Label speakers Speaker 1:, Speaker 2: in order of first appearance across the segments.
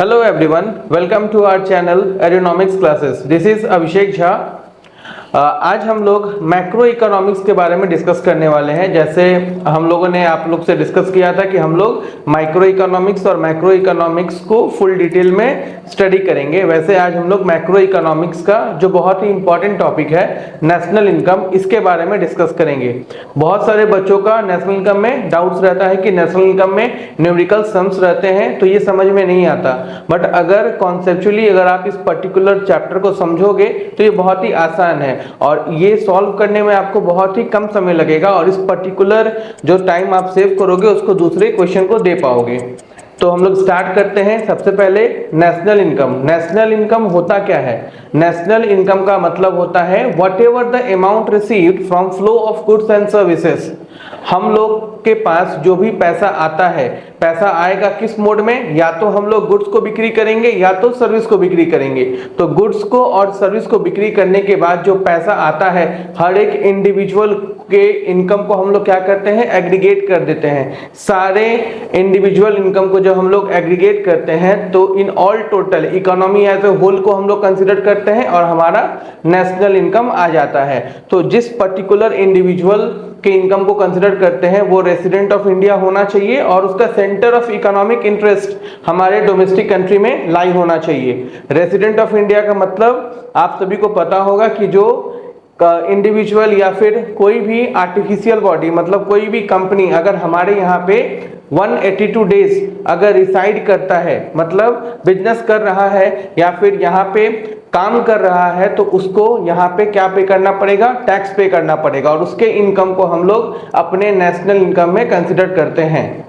Speaker 1: Hello everyone, welcome to our channel Aeronomics Classes. This is Abhishek Jha. आज हम लोग macro economics के बारे में डिस्कस करने वाले हैं। जैसे हम लोगों ने आप लोग से डिस्कस किया था कि हम लोग माइक्रो इकोनॉमिक्स और मैक्रो इकोनॉमिक्स को फुल डिटेल में स्टडी करेंगे, वैसे आज हम लोग मैक्रो इकोनॉमिक्स का जो बहुत ही इंपॉर्टेंट टॉपिक है नेशनल इनकम, इसके बारे में डिस्कस करेंगे। बहुत सारे बच्चों का नेशनल इनकम में डाउट्स रहता है कि नेशनल इनकम में न्यूमेरिकल सम्स रहते हैं तो ये समझ में नहीं आता, बट अगर कॉन्सेप्चुअली अगर आप इस पर्टिकुलर चैप्टर को समझोगे तो ये बहुत ही आसान है और ये सॉल्व करने में आपको बहुत ही कम समय लगेगा और इस पर्टिकुलर जो टाइम आप सेव करोगे उसको दूसरे क्वेश्चन को दे पाओगे। तो हम लोग स्टार्ट करते हैं। सबसे पहले नेशनल इनकम। नेशनल इनकम होता क्या है? नेशनल इनकम का मतलब होता है what ever the amount received from flow of goods and services. हम लोग के पास जो भी पैसा आता है, पैसा आएगा किस मोड में? या तो हम लोग गुड्स को बिक्री करेंगे या तो सर्विस को बिक्री करेंगे। तो गुड्स को और सर्विस को बिक्री करने के बाद जो पैसा आता है, हर एक इंडिविजुअल के इनकम को हम लोग क्या करते हैं? एग्रीगेट कर देते हैं। सारे इंडिविजुअल इनकम को जब हम लोग एग्रीगेट करते हैं तो in all total economy as a whole को हम लोग कंसिडर करते हैं और हमारा नेशनल इनकम आ जाता है। तो जिस पर्टिकुलर इंडिविजुअल के इनकम को कंसिडर करते हैं वो रेसिडेंट ऑफ इंडिया होना चाहिए और उसका सेंटर ऑफ इकोनॉमिक इंटरेस्ट हमारे डोमेस्टिक कंट्री में लाई होना चाहिए। रेसिडेंट ऑफ इंडिया का मतलब आप सभी को पता होगा कि जो इंडिविजुअल या फिर कोई भी आर्टिफिशियल बॉडी, मतलब कोई भी कंपनी अगर हमारे यहाँ पे 182 डेज अगर रिसाइड करता है, मतलब बिजनेस कर रहा है या फिर यहाँ पे काम कर रहा है, तो उसको यहाँ पे क्या पे करना पड़ेगा? टैक्स पे करना पड़ेगा और उसके इनकम को हम लोग अपने नेशनल इनकम में कंसिडर करते हैं।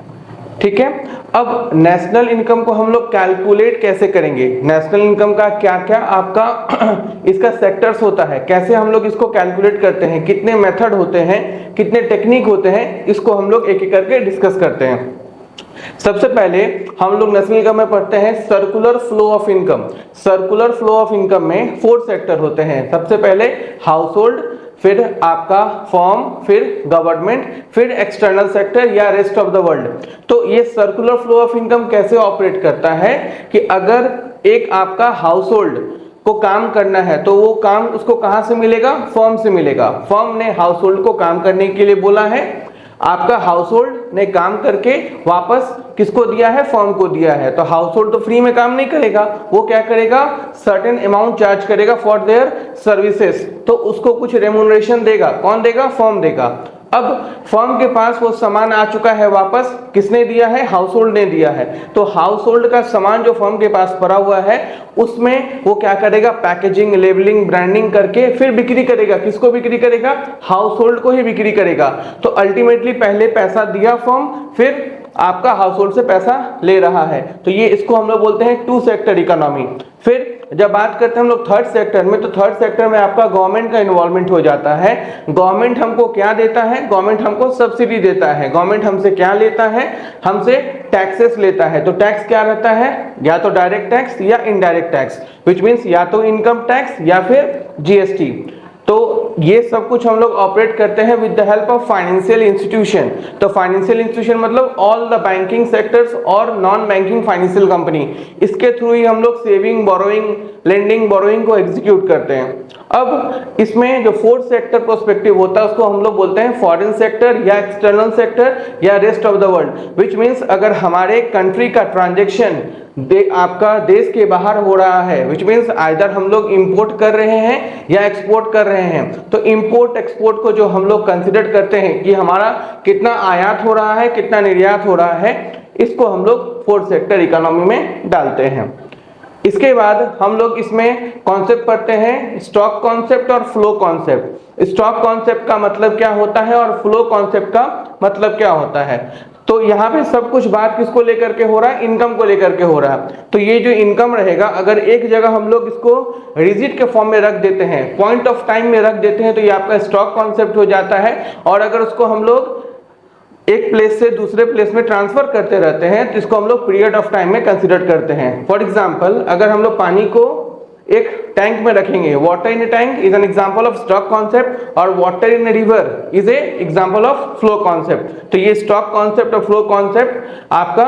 Speaker 1: ठीक है, अब नेशनल इनकम को हम लोग कैलकुलेट कैसे करेंगे? नेशनल इनकम का क्या क्या आपका इसका सेक्टर्स होता है, कैसे हम लोग इसको कैलकुलेट करते हैं, कितने मेथड होते हैं, कितने टेक्निक होते हैं, इसको हम लोग एक एक करके डिस्कस करते हैं। सबसे पहले हम लोग नेशनल इनकम में पढ़ते हैं circular flow of income. Circular flow of income में 4 सेक्टर होते हैं। सबसे पहले हाउस होल्ड, फिर आपका फॉर्म, फिर गवर्नमेंट, फिर एक्सटर्नल सेक्टर या रेस्ट ऑफ द वर्ल्ड। तो ये सर्कुलर फ्लो ऑफ इनकम कैसे ऑपरेट करता है कि अगर एक आपका हाउस होल्ड को काम करना है तो वो काम उसको कहां से मिलेगा? फर्म से मिलेगा। फर्म ने हाउस होल्ड को काम करने के लिए बोला है, आपका हाउस होल्ड ने काम करके वापस किसको दिया है? फर्म को दिया है। तो हाउस होल्ड तो फ्री में काम नहीं करेगा, वो क्या करेगा? सर्टेन अमाउंट चार्ज करेगा फॉर देयर सर्विसेज, तो उसको कुछ रेम्यूनरेशन देगा। कौन देगा? फर्म देगा। अब फर्म के पास वो सामान आ चुका है वापस, किसने दिया है? हाउस होल्ड ने दिया है। तो हाउस होल्ड का सामान जो फर्म के पास पड़ा हुआ है उसमें वो क्या करेगा? पैकेजिंग, लेबलिंग, ब्रांडिंग करके फिर बिक्री करेगा। किसको बिक्री करेगा? हाउस होल्ड को ही बिक्री करेगा। तो अल्टीमेटली पहले पैसा दिया फर्म, फिर आपका हाउस होल्ड से पैसा ले रहा है। तो ये इसको हम लोग बोलते हैं 2 सेक्टर इकोनॉमी। फिर जब बात करते हैं हम लोग थर्ड सेक्टर में, तो थर्ड सेक्टर में आपका गवर्नमेंट का इन्वॉल्वमेंट हो जाता है। गवर्नमेंट हमको क्या देता है? गवर्नमेंट हमको सब्सिडी देता है। गवर्नमेंट हमसे क्या लेता है? हमसे टैक्सेस लेता है। तो टैक्स क्या रहता है? या तो डायरेक्ट टैक्स या इनडायरेक्ट टैक्स, विच मीन्स या तो इनकम टैक्स या फिर जीएसटी। तो ये सब कुछ हम लोग ऑपरेट करते हैं with the help of financial institution. तो फाइनेंशियल इंस्टीट्यूशन मतलब ऑल द बैंकिंग सेक्टर्स और नॉन बैंकिंग फाइनेंशियल कंपनी, इसके थ्रू ही हम लोग सेविंग, बोरोइंग, लेंडिंग, बोरोइंग को एग्जीक्यूट करते हैं। अब इसमें जो 4th सेक्टर पर्सपेक्टिव होता है उसको हम लोग बोलते हैं फॉरेन सेक्टर या एक्सटर्नल सेक्टर या rest of the world, which means अगर हमारे कंट्री का ट्रांजेक्शन आपका देश के बाहर हो रहा है, विच मीन्स आइदर हम लोग इंपोर्ट कर रहे हैं या एक्सपोर्ट कर रहे हैं, तो इंपोर्ट एक्सपोर्ट को जो हम लोग कंसिडर करते हैं कि हमारा कितना आयात हो रहा है, कितना निर्यात हो रहा है, इसको हम लोग 4th सेक्टर इकोनॉमी में डालते हैं। इसके बाद हम लोग इसमें कॉन्सेप्ट पढ़ते हैं स्टॉक कॉन्सेप्ट और फ्लो कॉन्सेप्ट। स्टॉक कॉन्सेप्ट का मतलब क्या होता है और फ्लो कॉन्सेप्ट का मतलब क्या होता है? तो यहाँ पे सब कुछ बात किसको लेकर के हो रहा है? इनकम को लेकर के हो रहा है। तो ये जो इनकम रहेगा, अगर एक जगह हम लोग इसको रिजिट के फॉर्म में रख देते हैं, पॉइंट ऑफ टाइम में रख देते हैं, तो ये आपका स्टॉक कॉन्सेप्ट हो जाता है। और अगर उसको हम लोग एक प्लेस से दूसरे प्लेस में ट्रांसफर करते रहते हैं तो इसको हम लोग पीरियड ऑफ टाइम में कंसिडर करते हैं। फॉर एग्जांपल, अगर हम लोग पानी को एक टैंक में रखेंगे, water in a tank is an example of stock concept और water in a river is a example of flow concept. तो ये स्टॉक कॉन्सेप्ट और फ्लो कॉन्सेप्ट आपका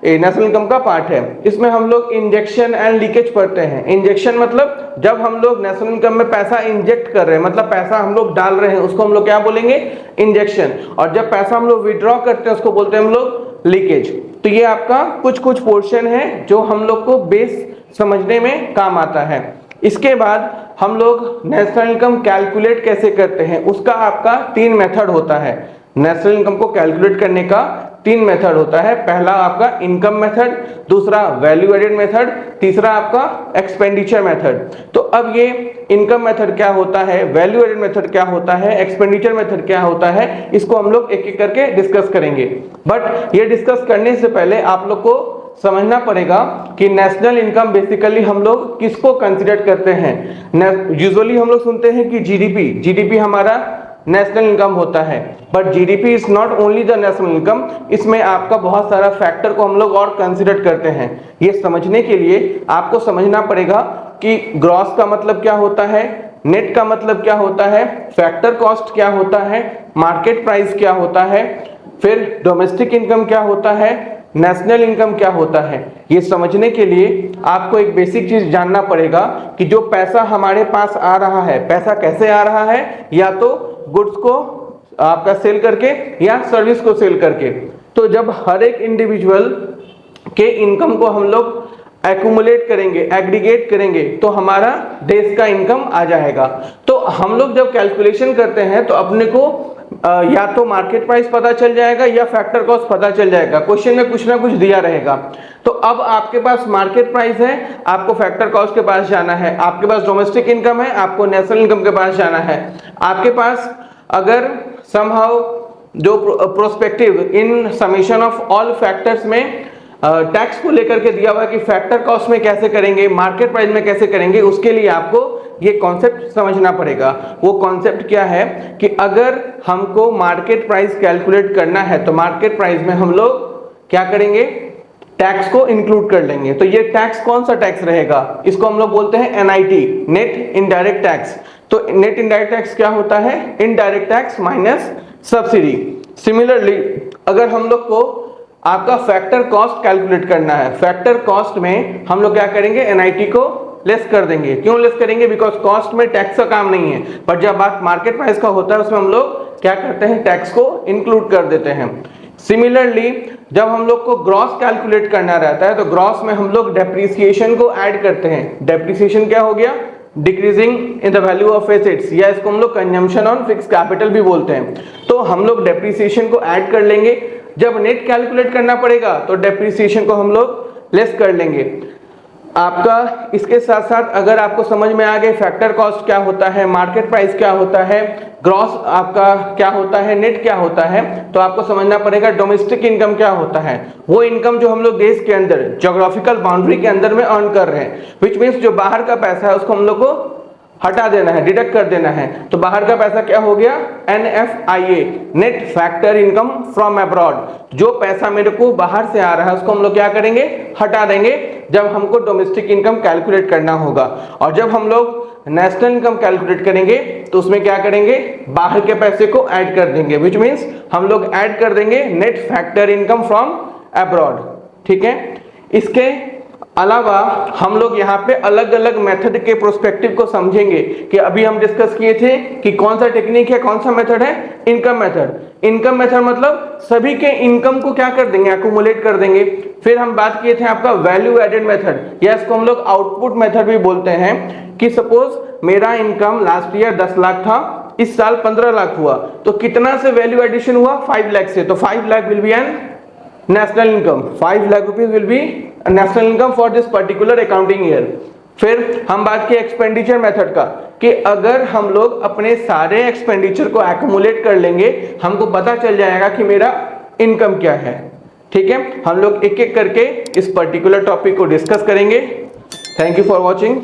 Speaker 1: नेशनल इनकम का पार्ट है। इसमें हम लोग इंजेक्शन एंड लीकेज पढ़ते हैं। इंजेक्शन मतलब जब हम लोग नेशनल इनकम में पैसा इंजेक्ट कर रहे हैं, मतलब पैसा हम लोग डाल रहे हैं, उसको हम लोग क्या बोलेंगे, इंजेक्शन। और जब पैसा हम लोग विड्रॉ करते हैं उसको बोलते हैं हम लोग लीकेज। तो ये आपका कुछ कुछ पोर्शन है जो हम लोग को बेस समझने में काम आता है। इसके बाद हम लोग नेशनल इनकम कैलकुलेट कैसे करते हैं, उसका आपका 3 मेथड होता है। नेशनल इनकम को कैलकुलेट करने का 3 मेथड होता है। पहला आपका इनकम मेथड, दूसरा वैल्यू एडेड मेथड, तीसरा आपका एक्सपेंडिचर मेथड। तो अब ये इनकम मेथड क्या होता है, वैल्यू एडेड मेथड क्या होता है, एक्सपेंडिचर मेथड क्या होता है, इसको हम लोग एक एक करके डिस्कस करेंगे। बट ये डिस्कस करने से पहले आप लोग को समझना पड़ेगा कि नेशनल इनकम बेसिकली हम लोग किसको कंसीडर करते हैं। यूजुअली हम लोग सुनते हैं कि जीडीपी हमारा नेशनल इनकम होता है, but GDP is not only the national income. इसमें आपका बहुत सारा फैक्टर को हम लोग और कंसीडर करते हैं। ये समझने के लिए आपको समझना पड़ेगा कि ग्रॉस का मतलब क्या होता है, नेट का मतलब क्या होता है, फैक्टर कॉस्ट क्या होता है, मार्केट प्राइस क्या होता है, फिर डोमेस्टिक इनकम क्या होता है, नेशनल इनकम क्या होता है। ये समझने के लिए आपको एक बेसिक चीज जानना पड़ेगा कि जो पैसा हमारे पास आ रहा है, पैसा कैसे आ रहा है, या तो गुड्स को आपका सेल करके या सर्विस को सेल करके। तो जब हर एक इंडिविजुअल के इनकम को हम लोग एक्यूमुलेट करेंगे, एग्रीगेट करेंगे, तो हमारा देश का इनकम आ जाएगा। तो हम लोग जब कैलकुलेशन करते हैं तो अपने को या तो मार्केट प्राइस पता चल जाएगा या फैक्टर कॉस्ट पता चल जाएगा। क्वेश्चन में कुछ ना कुछ दिया रहेगा। तो अब आपके पास मार्केट प्राइस है, आपको फैक्टर कॉस्ट के पास जाना है। आपके पास डोमेस्टिक इनकम है, आपको नेशनल इनकम के पास जाना है। आपके पास अगर समहाउ जो prospective in summation of all factors में टैक्स को लेकर के दिया हुआ है कि फैक्टर कॉस्ट में कैसे करेंगे, मार्केट प्राइस में कैसे करेंगे, उसके लिए आपको ये कॉन्सेप्ट समझना पड़ेगा। वो कॉन्सेप्ट क्या है कि अगर हमको मार्केट प्राइस कैलकुलेट करना है तो मार्केट प्राइस में हम लोग क्या करेंगे, टैक्स को इंक्लूड कर लेंगे। तो ये टैक्स कौन सा टैक्स रहेगा, इसको हम लोग बोलते हैं एनआईटी, नेट इनडायरेक्ट टैक्स। तो नेट इनडायरेक्ट टैक्स क्या होता है, indirect tax minus subsidy. Similarly अगर हम लोग को आपका फैक्टर कॉस्ट कैलकुलेट करना है, फैक्टर कॉस्ट में हम लोग क्या करेंगे, एनआईटी को लेस कर देंगे। क्यों लेस करेंगे, बिकॉज कॉस्ट में टैक्स का काम नहीं है। पर जब बात मार्केट प्राइस का होता है उसमें हम लोग क्या करते हैं, टैक्स को इंक्लूड कर देते हैं। सिमिलरली जब हम लोग को ग्रॉस कैलकुलेट करना रहता है तो ग्रॉस में हम लोग डेप्रिसिएशन को ऐड करते हैं। डेप्रिसिएशन क्या हो गया, decreasing in the value of assets, या इसको हम लोग कंजम्पशन ऑन फिक्स कैपिटल भी बोलते हैं। तो हम लोग डेप्रिसिएशन को ऐड कर लेंगे। जब नेट कैलकुलेट करना पड़ेगा तो डेप्रिसिएशन को हम लोग लेस कर लेंगे। आपका इसके साथ साथ अगर आपको समझ में आ गए फैक्टर कॉस्ट क्या होता है, मार्केट प्राइस क्या होता है, ग्रॉस आपका क्या होता है, नेट क्या होता है, तो आपको समझना पड़ेगा डोमेस्टिक इनकम क्या होता है। वो इनकम जो हम लोग देश के अंदर ज्योग्राफिकल बाउंड्री के अंदर में अर्न कर रहे हैं, विच मीन्स जो बाहर का पैसा है उसको हम लोग को हटा देना है, डिडक्ट कर देना है। तो बाहर का पैसा क्या हो गया, NFIA, net factor income from abroad. जो पैसा मेरे को बाहर से आ रहा है उसको हम लोग क्या करेंगे, हटा देंगे जब हमको डोमेस्टिक इनकम कैलकुलेट करना होगा। और जब हम लोग नेशनल इनकम कैलकुलेट करेंगे तो उसमें क्या करेंगे, बाहर के पैसे को ऐड कर देंगे, विच मीन्स हम लोग ऐड कर देंगे net factor income from abroad. ठीक है, इसके अलावा हम लोग यहाँ पे अलग अलग मेथड के प्रोस्पेक्टिव को समझेंगे कि अभी हम डिस्कस किए थे कि कौन सा टेक्निक है, कौन सा मेथड है, इनकम मेथड। इनकम मेथड मतलब सभी के इनकम को क्या कर देंगे, एक्यूमुलेट कर देंगे। फिर हम बात किए थे आपका वैल्यू एडेड मेथड, या इसको हम लोग आउटपुट मेथड भी बोलते हैं कि सपोज मेरा इनकम लास्ट ईयर 10 लाख था, इस साल 15 लाख हुआ, तो कितना से वैल्यू एडिशन हुआ, 5 लाख से। तो 5 lakh will be an national income, 5 lakh rupees will be national income for this particular accounting year. फिर हम बात की एक्सपेंडिचर मेथड का कि अगर हम लोग अपने सारे एक्सपेंडिचर को एक्यूमुलेट कर लेंगे हमको पता चल जाएगा कि मेरा इनकम क्या है। ठीक है, हम लोग एक एक करके इस पर्टिकुलर टॉपिक को डिस्कस करेंगे। Thank you for watching.